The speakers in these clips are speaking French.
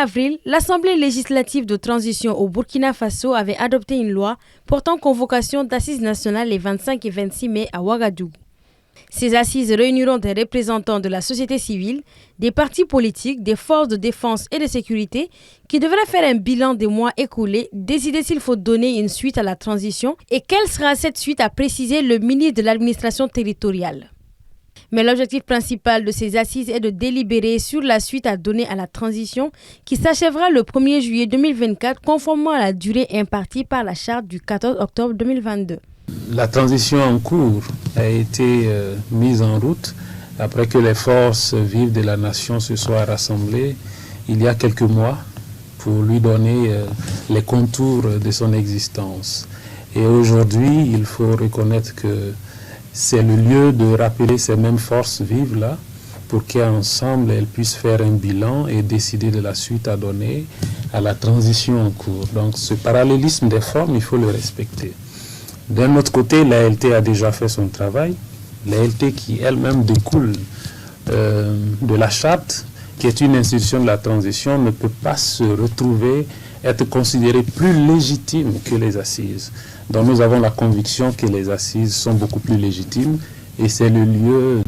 avril, l'Assemblée législative de transition au Burkina Faso avait adopté une loi portant convocation d'assises nationales les 25 et 26 mai à Ouagadougou. Ces assises réuniront des représentants de la société civile, des partis politiques, des forces de défense et de sécurité qui devraient faire un bilan des mois écoulés, décider s'il faut donner une suite à la transition et quelle sera cette suite, a précisé le ministre de l'administration territoriale. Mais l'objectif principal de ces assises est de délibérer sur la suite à donner à la transition qui s'achèvera le 1er juillet 2024 conformément à la durée impartie par la charte du 14 octobre 2022. La transition en cours a été mise en route après que les forces vives de la nation se soient rassemblées il y a quelques mois pour lui donner les contours de son existence. Et aujourd'hui, il faut reconnaître que c'est le lieu de rappeler ces mêmes forces vives-là pour qu'ensemble elles puissent faire un bilan et décider de la suite à donner à la transition en cours. Donc ce parallélisme des formes, il faut le respecter. D'un autre côté, l'ALT a déjà fait son travail. L'ALT qui elle-même découle de la charte, qui est une institution de la transition, ne peut pas se retrouver, être considérée plus légitime que les assises. Donc nous avons la conviction que les assises sont beaucoup plus légitimes et c'est le lieu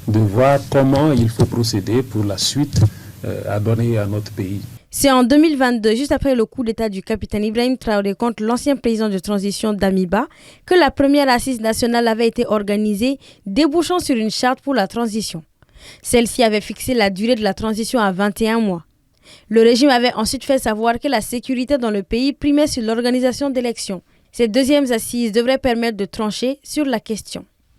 de voir comment il faut procéder pour la suite à donner à notre pays. C'est en 2022, juste après le coup d'État du capitaine Ibrahim Traoré contre l'ancien président de transition Damiba, que la première assise nationale avait été organisée, débouchant sur une charte pour la transition. Celle-ci avait fixé la durée de la transition à 21 mois. Le régime avait ensuite fait savoir que la sécurité dans le pays primait sur l'organisation d'élections. Ces deuxièmes assises devraient permettre de trancher sur la question.